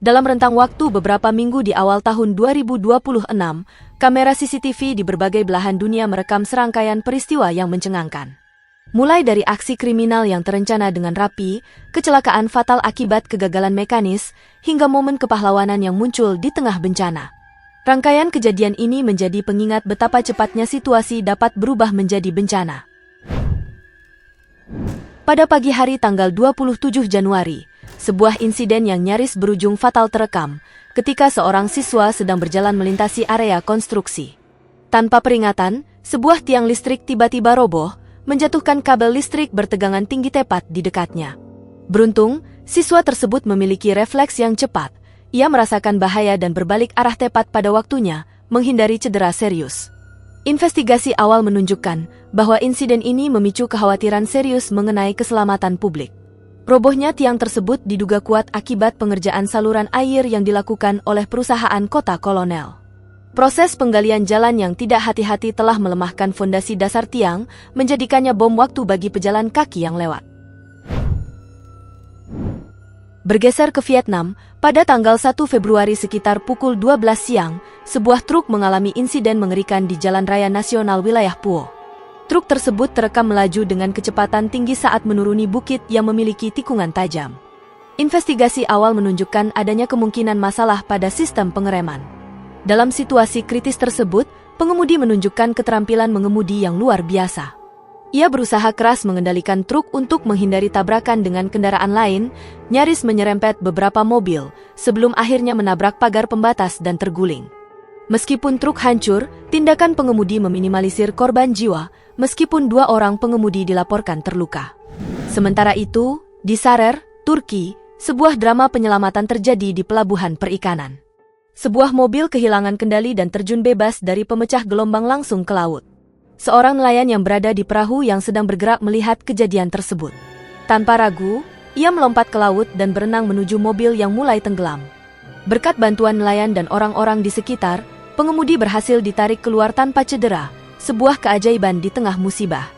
Dalam rentang waktu beberapa minggu di awal tahun 2026, kamera CCTV di berbagai belahan dunia merekam serangkaian peristiwa yang mencengangkan. Mulai dari aksi kriminal yang terencana dengan rapi, kecelakaan fatal akibat kegagalan mekanis, hingga momen kepahlawanan yang muncul di tengah bencana. Rangkaian kejadian ini menjadi pengingat betapa cepatnya situasi dapat berubah menjadi bencana. Pada pagi hari tanggal 27 Januari, sebuah insiden yang nyaris berujung fatal terekam ketika seorang siswa sedang berjalan melintasi area konstruksi. Tanpa peringatan, sebuah tiang listrik tiba-tiba roboh, menjatuhkan kabel listrik bertegangan tinggi tepat di dekatnya. Beruntung, siswa tersebut memiliki refleks yang cepat. Ia merasakan bahaya dan berbalik arah tepat pada waktunya, menghindari cedera serius. Investigasi awal menunjukkan bahwa insiden ini memicu kekhawatiran serius mengenai keselamatan publik. Robohnya tiang tersebut diduga kuat akibat pengerjaan saluran air yang dilakukan oleh perusahaan Kota Kolonel. Proses penggalian jalan yang tidak hati-hati telah melemahkan fondasi dasar tiang, menjadikannya bom waktu bagi pejalan kaki yang lewat. Bergeser ke Vietnam, pada tanggal 1 Februari sekitar pukul 12 siang, sebuah truk mengalami insiden mengerikan di Jalan Raya Nasional wilayah Phuo. Truk tersebut terekam melaju dengan kecepatan tinggi saat menuruni bukit yang memiliki tikungan tajam. Investigasi awal menunjukkan adanya kemungkinan masalah pada sistem pengereman. Dalam situasi kritis tersebut, pengemudi menunjukkan keterampilan mengemudi yang luar biasa. Ia berusaha keras mengendalikan truk untuk menghindari tabrakan dengan kendaraan lain, nyaris menyerempet beberapa mobil, sebelum akhirnya menabrak pagar pembatas dan terguling. Meskipun truk hancur, tindakan pengemudi meminimalisir korban jiwa, meskipun 2 orang pengemudi dilaporkan terluka. Sementara itu, di Sarer, Turki, sebuah drama penyelamatan terjadi di pelabuhan perikanan. Sebuah mobil kehilangan kendali dan terjun bebas dari pemecah gelombang langsung ke laut. Seorang nelayan yang berada di perahu yang sedang bergerak melihat kejadian tersebut. Tanpa ragu, ia melompat ke laut dan berenang menuju mobil yang mulai tenggelam. Berkat bantuan nelayan dan orang-orang di sekitar, pengemudi berhasil ditarik keluar tanpa cedera, sebuah keajaiban di tengah musibah.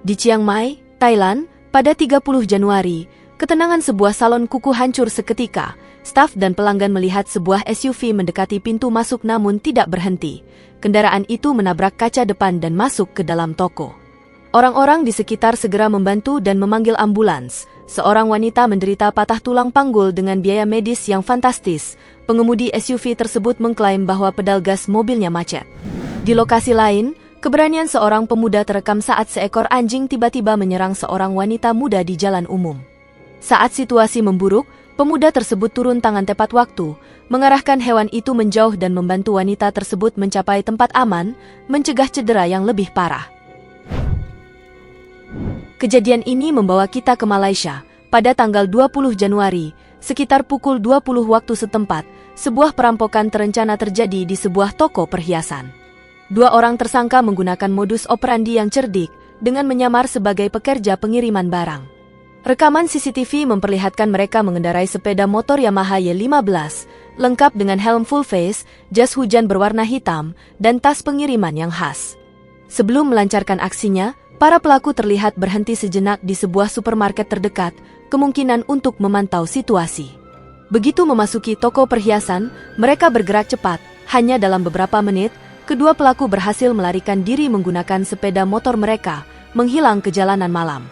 Di Chiang Mai, Thailand, pada 30 Januari, ketenangan sebuah salon kuku hancur seketika. Staf dan pelanggan melihat sebuah SUV mendekati pintu masuk namun tidak berhenti. Kendaraan itu menabrak kaca depan dan masuk ke dalam toko. Orang-orang di sekitar segera membantu dan memanggil ambulans. Seorang wanita menderita patah tulang panggul dengan biaya medis yang fantastis. Pengemudi SUV tersebut mengklaim bahwa pedal gas mobilnya macet. Di lokasi lain, keberanian seorang pemuda terekam saat seekor anjing tiba-tiba menyerang seorang wanita muda di jalan umum. Saat situasi memburuk, pemuda tersebut turun tangan tepat waktu, mengarahkan hewan itu menjauh dan membantu wanita tersebut mencapai tempat aman, mencegah cedera yang lebih parah. Kejadian ini membawa kita ke Malaysia. Pada tanggal 20 Januari, sekitar pukul 20 waktu setempat, sebuah perampokan terencana terjadi di sebuah toko perhiasan. 2 orang tersangka menggunakan modus operandi yang cerdik, dengan menyamar sebagai pekerja pengiriman barang. Rekaman CCTV memperlihatkan mereka mengendarai sepeda motor Yamaha Y15, lengkap dengan helm full face, jas hujan berwarna hitam, dan tas pengiriman yang khas. Sebelum melancarkan aksinya, para pelaku terlihat berhenti sejenak di sebuah supermarket terdekat, kemungkinan untuk memantau situasi. Begitu memasuki toko perhiasan, mereka bergerak cepat. Hanya dalam beberapa menit, kedua pelaku berhasil melarikan diri menggunakan sepeda motor mereka, menghilang ke jalanan malam.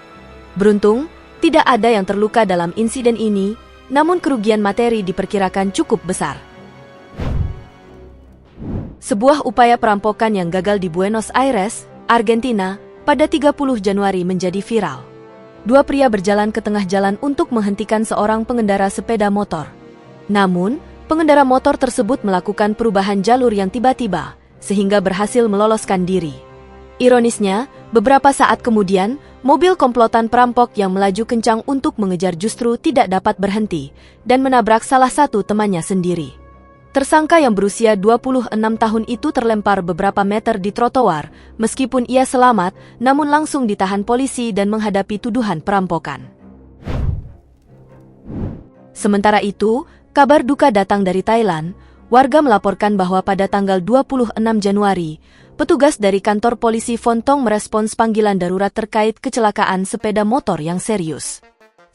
Beruntung, tidak ada yang terluka dalam insiden ini, namun kerugian materi diperkirakan cukup besar. Sebuah upaya perampokan yang gagal di Buenos Aires, Argentina, pada 30 Januari menjadi viral. 2 pria berjalan ke tengah jalan untuk menghentikan seorang pengendara sepeda motor. Namun, pengendara motor tersebut melakukan perubahan jalur yang tiba-tiba, sehingga berhasil meloloskan diri. Ironisnya, beberapa saat kemudian, mobil komplotan perampok yang melaju kencang untuk mengejar justru tidak dapat berhenti, dan menabrak salah satu temannya sendiri. Tersangka yang berusia 26 tahun itu terlempar beberapa meter di trotoar, meskipun ia selamat, namun langsung ditahan polisi dan menghadapi tuduhan perampokan. Sementara itu, kabar duka datang dari Thailand. Warga melaporkan bahwa pada tanggal 26 Januari, petugas dari kantor polisi Phon Thong merespons panggilan darurat terkait kecelakaan sepeda motor yang serius.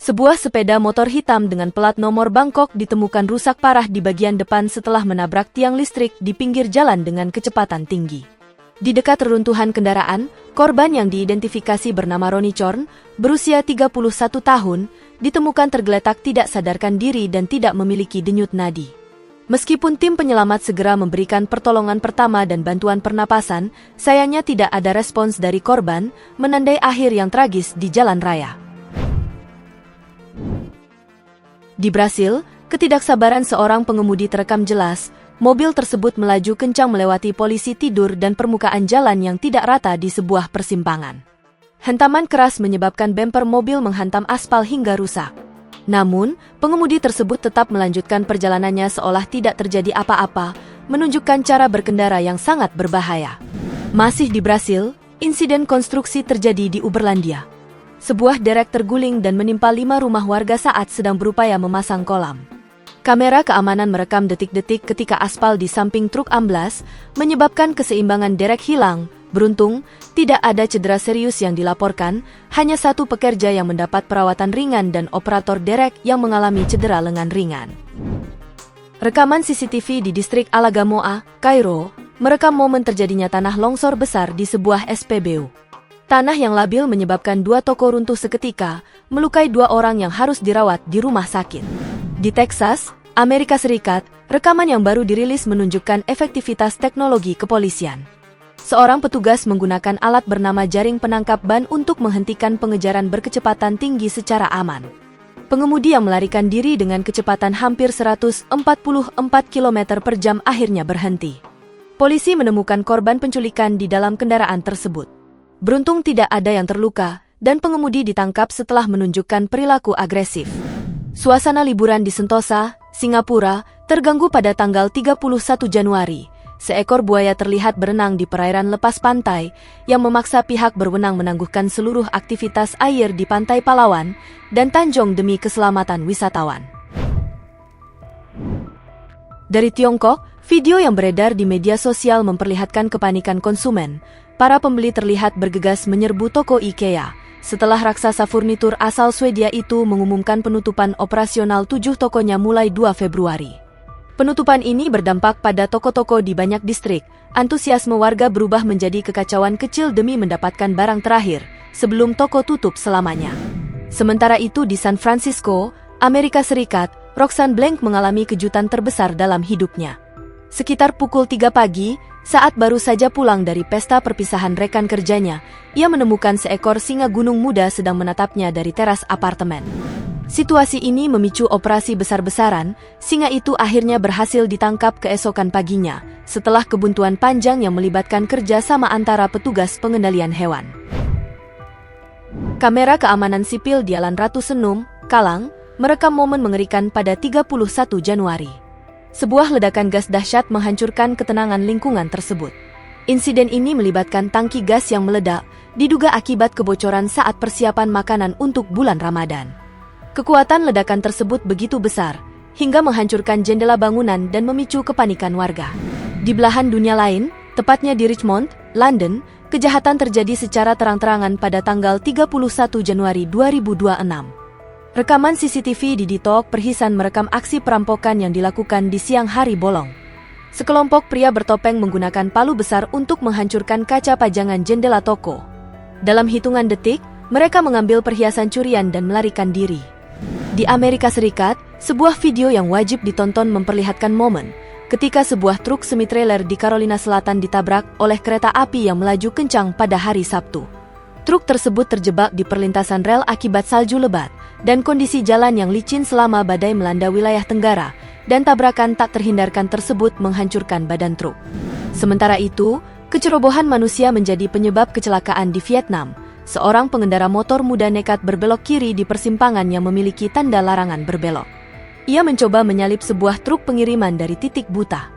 Sebuah sepeda motor hitam dengan plat nomor Bangkok ditemukan rusak parah di bagian depan setelah menabrak tiang listrik di pinggir jalan dengan kecepatan tinggi. Di dekat reruntuhan kendaraan, korban yang diidentifikasi bernama Ronnie Chorn, berusia 31 tahun, ditemukan tergeletak tidak sadarkan diri dan tidak memiliki denyut nadi. Meskipun tim penyelamat segera memberikan pertolongan pertama dan bantuan pernapasan, sayangnya tidak ada respons dari korban, menandai akhir yang tragis di jalan raya. Di Brasil, ketidaksabaran seorang pengemudi terekam jelas. Mobil tersebut melaju kencang melewati polisi tidur dan permukaan jalan yang tidak rata di sebuah persimpangan. Hentaman keras menyebabkan bemper mobil menghantam aspal hingga rusak. Namun, pengemudi tersebut tetap melanjutkan perjalanannya seolah tidak terjadi apa-apa, menunjukkan cara berkendara yang sangat berbahaya. Masih di Brasil, insiden konstruksi terjadi di Uberlandia. Sebuah derek terguling dan menimpa 5 rumah warga saat sedang berupaya memasang kolam. Kamera keamanan merekam detik-detik ketika aspal di samping truk amblas, menyebabkan keseimbangan derek hilang. Beruntung, tidak ada cedera serius yang dilaporkan, hanya satu pekerja yang mendapat perawatan ringan dan operator derek yang mengalami cedera lengan ringan. Rekaman CCTV di distrik Alagamoa, Kairo, merekam momen terjadinya tanah longsor besar di sebuah SPBU. Tanah yang labil menyebabkan 2 toko runtuh seketika, melukai 2 orang yang harus dirawat di rumah sakit. Di Texas, Amerika Serikat, rekaman yang baru dirilis menunjukkan efektivitas teknologi kepolisian. Seorang petugas menggunakan alat bernama jaring penangkap ban untuk menghentikan pengejaran berkecepatan tinggi secara aman. Pengemudi yang melarikan diri dengan kecepatan hampir 144 km per jam akhirnya berhenti. Polisi menemukan korban penculikan di dalam kendaraan tersebut. Beruntung tidak ada yang terluka, dan pengemudi ditangkap setelah menunjukkan perilaku agresif. Suasana liburan di Sentosa, Singapura, terganggu pada tanggal 31 Januari. Seekor buaya terlihat berenang di perairan lepas pantai, yang memaksa pihak berwenang menangguhkan seluruh aktivitas air di Pantai Palawan dan Tanjung demi keselamatan wisatawan. Dari Tiongkok, video yang beredar di media sosial memperlihatkan kepanikan konsumen. Para pembeli terlihat bergegas menyerbu toko IKEA, setelah raksasa furnitur asal Swedia itu mengumumkan penutupan operasional 7 tokonya mulai 2 Februari. Penutupan ini berdampak pada toko-toko di banyak distrik. Antusiasme warga berubah menjadi kekacauan kecil demi mendapatkan barang terakhir, sebelum toko tutup selamanya. Sementara itu di San Francisco, Amerika Serikat, Roxanne Blank mengalami kejutan terbesar dalam hidupnya. Sekitar pukul 3 pagi, saat baru saja pulang dari pesta perpisahan rekan kerjanya, ia menemukan seekor singa gunung muda sedang menatapnya dari teras apartemen. Situasi ini memicu operasi besar-besaran. Singa itu akhirnya berhasil ditangkap keesokan paginya, setelah kebuntuan panjang yang melibatkan kerja sama antara petugas pengendalian hewan. Kamera keamanan sipil di Jalan Ratu Senum, Kalang, merekam momen mengerikan pada 31 Januari. Sebuah ledakan gas dahsyat menghancurkan ketenangan lingkungan tersebut. Insiden ini melibatkan tangki gas yang meledak, diduga akibat kebocoran saat persiapan makanan untuk bulan Ramadan. Kekuatan ledakan tersebut begitu besar, hingga menghancurkan jendela bangunan dan memicu kepanikan warga. Di belahan dunia lain, tepatnya di Richmond, London, kejahatan terjadi secara terang-terangan pada tanggal 31 Januari 2026. Rekaman CCTV di Ditok Perhisan merekam aksi perampokan yang dilakukan di siang hari bolong. Sekelompok pria bertopeng menggunakan palu besar untuk menghancurkan kaca pajangan jendela toko. Dalam hitungan detik, mereka mengambil perhiasan curian dan melarikan diri. Di Amerika Serikat, sebuah video yang wajib ditonton memperlihatkan momen ketika sebuah truk semi-trailer di Carolina Selatan ditabrak oleh kereta api yang melaju kencang pada hari Sabtu. Truk tersebut terjebak di perlintasan rel akibat salju lebat dan kondisi jalan yang licin selama badai melanda wilayah Tenggara, dan tabrakan tak terhindarkan tersebut menghancurkan badan truk. Sementara itu, kecerobohan manusia menjadi penyebab kecelakaan di Vietnam. Seorang pengendara motor muda nekat berbelok kiri di persimpangan yang memiliki tanda larangan berbelok. Ia mencoba menyalip sebuah truk pengiriman dari titik buta.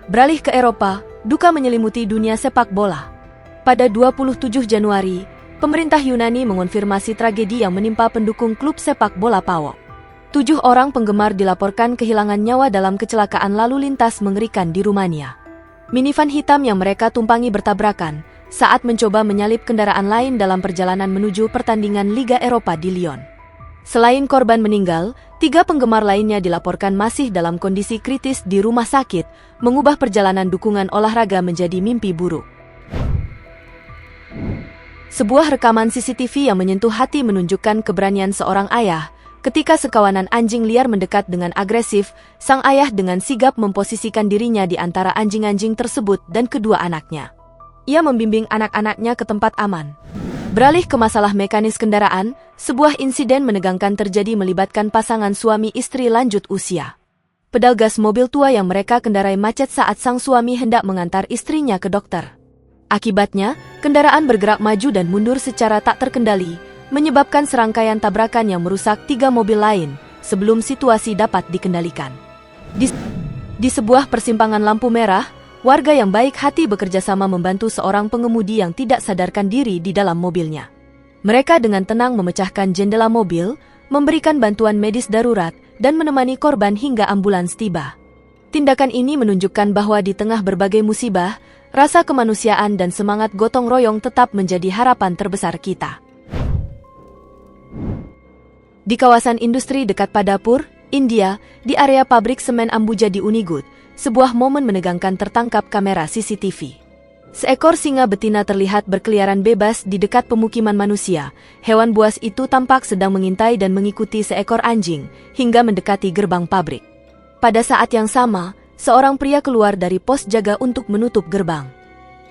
Beralih ke Eropa, duka menyelimuti dunia sepak bola. Pada 27 Januari, pemerintah Yunani mengonfirmasi tragedi yang menimpa pendukung klub sepak bola PAOK. 7 orang penggemar dilaporkan kehilangan nyawa dalam kecelakaan lalu lintas mengerikan di Rumania. Minivan hitam yang mereka tumpangi bertabrakan, saat mencoba menyalip kendaraan lain dalam perjalanan menuju pertandingan Liga Eropa di Lyon. Selain korban meninggal, 3 penggemar lainnya dilaporkan masih dalam kondisi kritis di rumah sakit, mengubah perjalanan dukungan olahraga menjadi mimpi buruk. Sebuah rekaman CCTV yang menyentuh hati menunjukkan keberanian seorang ayah. Ketika sekawanan anjing liar mendekat dengan agresif, sang ayah dengan sigap memposisikan dirinya di antara anjing-anjing tersebut dan kedua anaknya. Ia membimbing anak-anaknya ke tempat aman. Beralih ke masalah mekanis kendaraan, sebuah insiden menegangkan terjadi melibatkan pasangan suami istri lanjut usia. Pedal gas mobil tua yang mereka kendarai macet saat sang suami hendak mengantar istrinya ke dokter. Akibatnya, kendaraan bergerak maju dan mundur secara tak terkendali, menyebabkan serangkaian tabrakan yang merusak 3 mobil lain, sebelum situasi dapat dikendalikan. Di sebuah persimpangan lampu merah, warga yang baik hati bekerja sama membantu seorang pengemudi yang tidak sadarkan diri di dalam mobilnya. Mereka dengan tenang memecahkan jendela mobil, memberikan bantuan medis darurat, dan menemani korban hingga ambulans tiba. Tindakan ini menunjukkan bahwa di tengah berbagai musibah, rasa kemanusiaan dan semangat gotong royong tetap menjadi harapan terbesar kita. Di kawasan industri dekat Padapur, India, di area pabrik semen Ambuja di Unigut, sebuah momen menegangkan tertangkap kamera CCTV. Seekor singa betina terlihat berkeliaran bebas di dekat pemukiman manusia. Hewan buas itu tampak sedang mengintai dan mengikuti seekor anjing, hingga mendekati gerbang pabrik. Pada saat yang sama, seorang pria keluar dari pos jaga untuk menutup gerbang.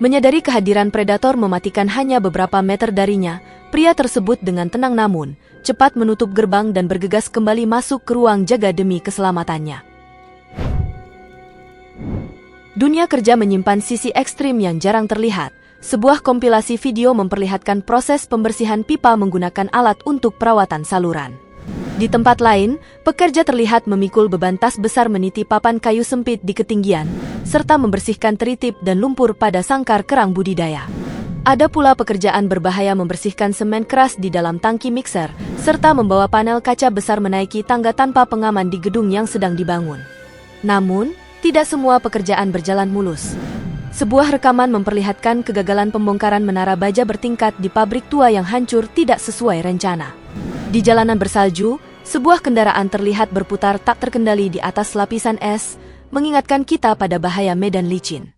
Menyadari kehadiran predator mematikan hanya beberapa meter darinya, pria tersebut dengan tenang namun cepat menutup gerbang dan bergegas kembali masuk ke ruang jaga demi keselamatannya. Dunia kerja menyimpan sisi ekstrim yang jarang terlihat. Sebuah kompilasi video memperlihatkan proses pembersihan pipa menggunakan alat untuk perawatan saluran. Di tempat lain, pekerja terlihat memikul beban tas besar meniti papan kayu sempit di ketinggian, serta membersihkan teritip dan lumpur pada sangkar kerang budidaya. Ada pula pekerjaan berbahaya membersihkan semen keras di dalam tangki mixer, serta membawa panel kaca besar menaiki tangga tanpa pengaman di gedung yang sedang dibangun. Namun, tidak semua pekerjaan berjalan mulus. Sebuah rekaman memperlihatkan kegagalan pembongkaran menara baja bertingkat di pabrik tua yang hancur tidak sesuai rencana. Di jalanan bersalju, sebuah kendaraan terlihat berputar tak terkendali di atas lapisan es, mengingatkan kita pada bahaya medan licin.